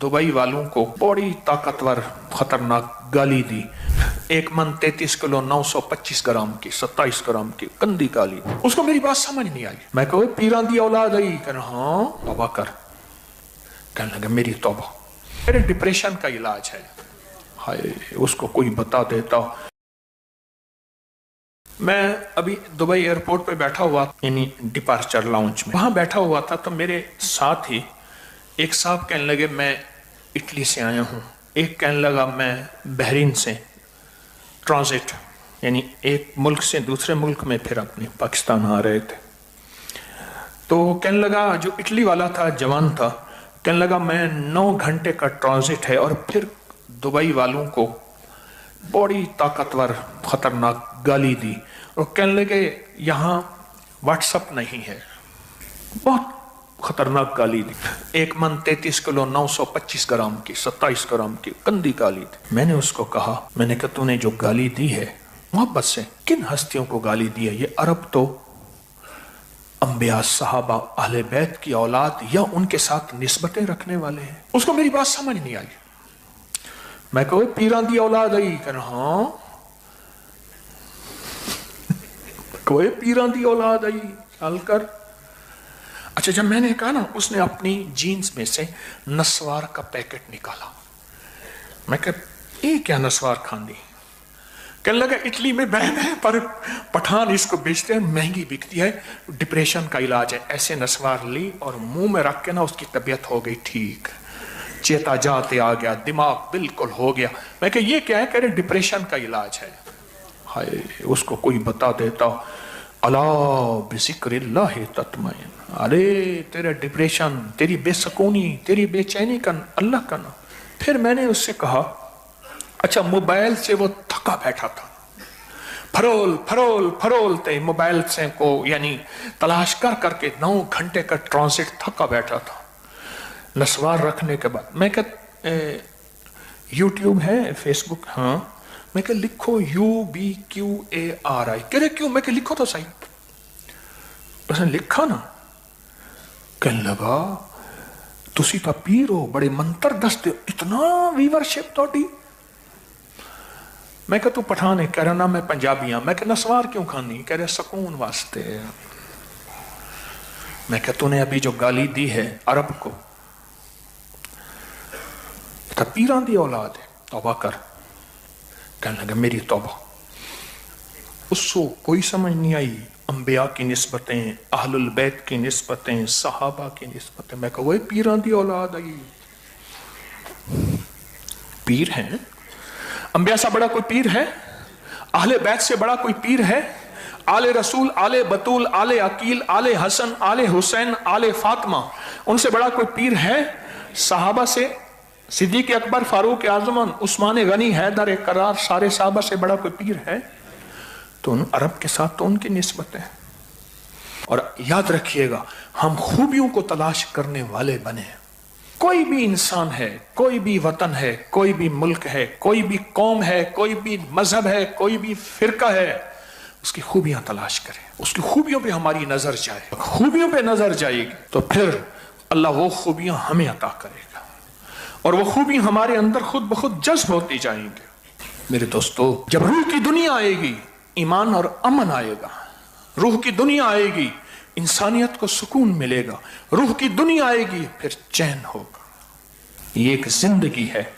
Dubai वालों को बड़ी ताकतवर खतरनाक गाली दी। 1 मन 33 किलो 925 ग्राम की 27 ग्राम की गंदी गाली। उसको मेरी बात समझ नहीं आई। मैं कहो पीरां दी औलाद आई। कहना हाँ तौबा कर। कहने लगा मेरी तौबा, मेरे डिप्रेशन का इलाज है। हाय उसको कोई बता देता। मैं अभी दुबई एयरपोर्ट पे बैठा हुआ, यानी डिपार्चर लाउंज में, वहां बैठा हुआ था तो मेरे साथ ही एक साहब कहने लगे मैं इटली से आया हूँ, एक कहने लगा मैं बहरीन से ट्रांजिट, यानी एक मुल्क से दूसरे मुल्क में फिर अपने पाकिस्तान आ रहे थे। तो कहने लगा जो इटली वाला था जवान था, कहने लगा मैं 9 घंटे का ट्रांजिट है और फिर दुबई वालों को बड़ी ताकतवर खतरनाक गाली दी और कहने लगे यहाँ व्हाट्सअप नहीं है। बहुत खतरनाक गाली दी। 1 मन 33 किलो 925 ग्राम की 27 ग्राम की गंदी गाली दी। मैंने उसको कहा, मैंने कहा तूने जो गाली दी है मोहब्बत से किन हस्तियों को गाली दी है? ये अरब तो अंबिया सहाबा अहले बैत की औलाद या उनके साथ निस्बतें रखने वाले हैं। उसको मेरी बात समझ नहीं आई। मैं कहो पीरां दी औलाद आई। कहना हाँ कोई पीरां दी औलाद आई चल कर। अच्छा जब मैंने कहा ना, उसने अपनी जीन्स में से नस्वार का पैकेट निकाला। मैं कहा ये क्या नस्वार खांदी? कहने लगा इटली में बैन है पर पठान इसको बेचते हैं, महंगी बिकती है, डिप्रेशन का इलाज है। ऐसे नस्वार ली और मुंह में रख के ना उसकी तबीयत हो गई ठीक, चेता जाते आ गया, दिमाग बिल्कुल हो गया। मैं कहा ये क्या है? कह रहे डिप्रेशन का इलाज है। हाय उसको कोई बता देता, अला बिज़िक्रिल्लाह तत्मइन। अरे तेरा डिप्रेशन, तेरी बेसकूनी, तेरी बेचैनी का अल्लाह का नाम। फिर मैंने उससे कहा अच्छा मोबाइल से वो थका बैठा था, फरोल फरोल फरोलते मोबाइल से को यानी तलाश कर करके 9 घंटे का ट्रांजिट थका बैठा था। नस्वार रखने के बाद मैं कह यूट्यूब है, फेसबुक, हाँ। मैं कह लिखो UBQARI। कह रहे क्यों? मैं कह लिखो तो सही। उसने लिखा ना, कहने लगा तुसी तो पीर हो, बड़े मंत्र दसते हो, इतना व्यूवरशिप तोड़ी। मैं कह तू पठान है? कह रहा ना मैं पंजाबी हाँ। मैं कह नस्वार क्यों खानी? कह रहे सुकून वास्ते। मैं कह तूने अभी जो गाली दी है अरब को, तो पीरां दी औलाद है, तौबा कर। कहने लगा मेरी तौबा। उसको कोई समझ नहीं आई। अंबिया की निस्बतें, अहलुल बैत की निस्बतें, सहाबा की निस्बतें। मैं कहा वही पीरां दी औलाद आई। पीर हैं? अंबिया से बड़ा कोई पीर है? अहले बैत से बड़ा कोई पीर है? आले रसूल, आले बतूल, आले अकील, आले हसन, आले हुसैन, आले फातिमा, उनसे बड़ा कोई पीर है? सहाबा से सिद्दीक अकबर, फारूक आजमन, उस्मान गनी, हैदर करार, सारे साहबा से बड़ा कोई पीर है? तो उन अरब के साथ तो उनकी निस्बत है। और याद रखिएगा हम खूबियों को तलाश करने वाले बने। कोई भी इंसान है, कोई भी वतन है, कोई भी मुल्क है, कोई भी कौम है, कोई भी मजहब है, कोई भी फिरका है, उसकी खूबियां तलाश करें, उसकी खूबियों पे हमारी नजर जाए। खूबियों पे नजर जाएगी तो फिर अल्लाह वो खूबियां हमें अता करेगा और वो खूबी हमारे अंदर खुद ब खुद जज्ब होती जाएंगे। मेरे दोस्तों, जब रूह की दुनिया आएगी ईमान और अमन आएगा। रूह की दुनिया आएगी इंसानियत को सुकून मिलेगा। रूह की दुनिया आएगी फिर चैन होगा। ये एक जिंदगी है।